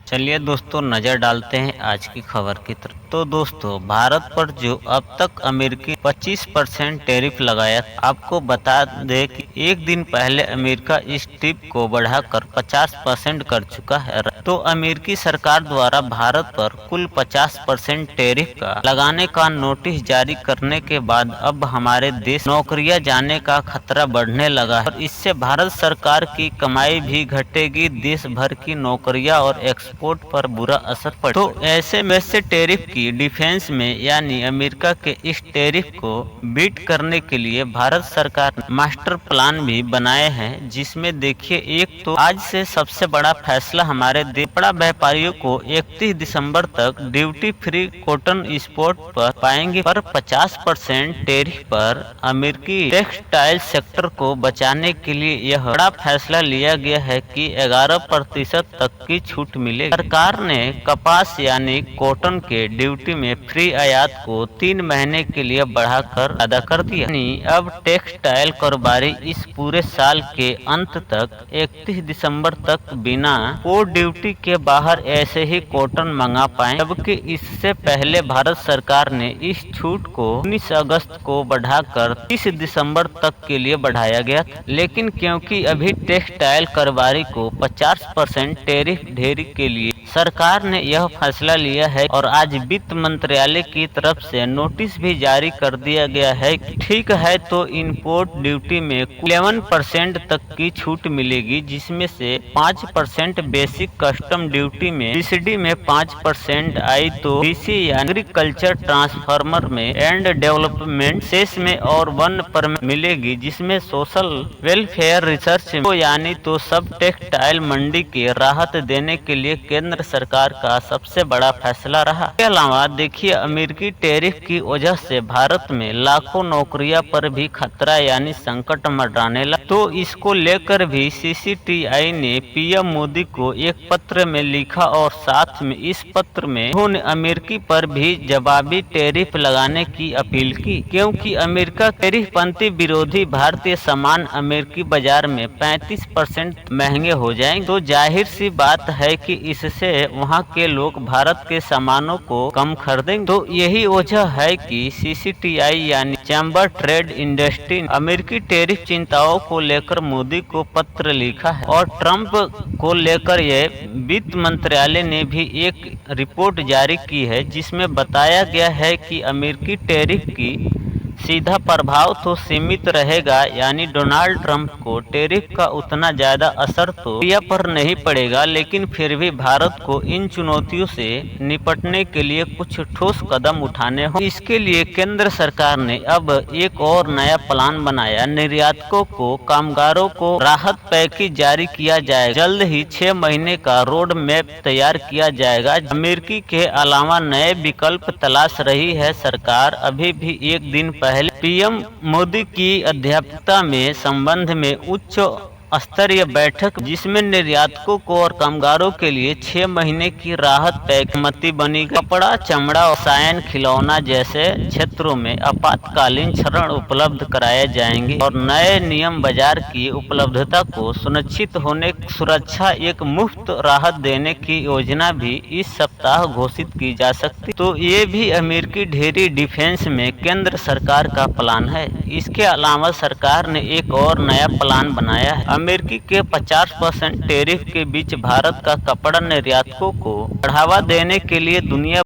चलिए दोस्तों, नज़र डालते हैं आज की खबर की तरफ। तो दोस्तों, भारत पर जो अब तक अमेरिकी 25% टैरिफ लगाया, आपको बता दें कि एक दिन पहले अमेरिका इस टिप को बढ़ाकर 50% कर चुका है। तो अमेरिकी सरकार द्वारा भारत पर कुल 50% टैरिफ का लगाने का नोटिस जारी करने के बाद अब हमारे देश नौकरियां जाने का खतरा बढ़ने लगा है और इससे भारत सरकार की कमाई भी घटेगी, देश भर की नौकरियां और एक्सपोर्ट पर बुरा असर पड़े। तो ऐसे में से टैरिफ की डिफेंस में यानी अमेरिका के इस टैरिफ को बीट करने के लिए भारत सरकार ने मास्टर प्लान भी बनाए हैं, जिसमें देखिए, एक तो आज से सबसे बड़ा फैसला हमारे कपड़ा व्यापारियों को 31 दिसंबर तक ड्यूटी फ्री कॉटन एक्सपोर्ट पर पाएंगे पर 50% टैरिफ पर अमेरिकी टेक्सटाइल सेक्टर को बचाने के लिए यह बड़ा फैसला लिया गया है कि 11% तक की छूट मिलेगी। सरकार ने कपास यानी कॉटन के ड्यूटी में फ्री आयात को 3 महीने के लिए बढ़ाकर अदा कर दिया। अब टेक्सटाइल कारोबारी इस पूरे साल के अंत तक 31 दिसंबर तक बिना कोड ड्यूटी के बाहर ऐसे ही कॉटन मंगा पाए, जबकि इससे पहले भारत सरकार ने इस छूट को 19 अगस्त को बढ़ाकर 30 दिसंबर तक के लिए बढ़ाया गया था। लेकिन क्योंकि अभी टेक्सटाइल कारोबारी को 50% टैरिफ ढेरी के लिए सरकार ने यह फैसला लिया है और आज वित्त मंत्रालय की तरफ से नोटिस भी जारी कर दिया गया है कि ठीक है, तो इंपोर्ट ड्यूटी में 11% तक की छूट मिलेगी, जिसमें से 5% बेसिक कस्टम ड्यूटी में, बीसीडी में 5% आई तो डीसी यानी एग्रीकल्चर ट्रांसफार्मर में एंड डेवलपमेंट सेस में और 1% मिलेगी, जिसमें सोशल वेलफेयर रिसर्च यानी तो सब टेक्सटाइल मंडी के राहत देने के लिए केंद्र सरकार का सबसे बड़ा फैसला रहा। इसके अलावा देखिए, अमेरिकी टैरिफ की वजह से भारत में लाखों नौकरियां पर भी खतरा यानी संकट मंडराने लगा। तो इसको लेकर भी सीसीटीआई ने पीएम मोदी को एक पत्र में लिखा और साथ में इस पत्र में उन्होंने अमेरिकी पर भी जवाबी टैरिफ लगाने की अपील की, क्योंकि अमेरिका टैरिफपंथी विरोधी भारतीय सामान अमेरिकी बाजार में 35% महंगे हो जाएंगे। तो जाहिर सी बात है कि इससे वहां के लोग भारत के सामानों को कम खरीदेंगे। तो यही वजह है कि सीसीटीआई यानी चैम्बर ट्रेड इंडस्ट्री अमेरिकी टैरिफ चिंताओं को लेकर मोदी को पत्र लिखा है और ट्रंप को लेकर यह वित्त मंत्रालय ने भी एक रिपोर्ट जारी की है, जिसमें बताया गया है कि अमेरिकी टैरिफ की सीधा प्रभाव तो सीमित रहेगा, यानी डोनाल्ड ट्रंप को टैरिफ का उतना ज्यादा असर तो इंडिया पर नहीं पड़ेगा, लेकिन फिर भी भारत को इन चुनौतियों से निपटने के लिए कुछ ठोस कदम उठाने होंगे। इसके लिए केंद्र सरकार ने अब एक और नया प्लान बनाया। निर्यातकों को, कामगारों को राहत पैकेज जारी किया जाएगा। जल्द ही 6 महीने का रोड मैप तैयार किया जाएगा। अमेरिकी के अलावा नए विकल्प तलाश रही है सरकार। अभी भी एक दिन पहले पीएम मोदी की अध्यक्षता में संबंध में उच्च स्तरीय बैठक, जिसमें निर्यातकों को और कामगारों के लिए 6 महीने की राहत पैकेज बनी। कपड़ा, चमड़ा, रसायन, खिलौना जैसे क्षेत्रों में आपातकालीन ऋण उपलब्ध कराए जाएंगे और नए नियम बाजार की उपलब्धता को सुनिश्चित होने सुरक्षा एक मुफ्त राहत देने की योजना भी इस सप्ताह घोषित की जा सकती। तो ये भी अमेरिकी ढेरी डिफेंस में केंद्र सरकार का प्लान है। इसके अलावा सरकार ने एक और नया प्लान बनाया है। अमेरिकी के 50% टैरिफ के बीच भारत का कपड़ा निर्यातकों को बढ़ावा देने के लिए दुनिया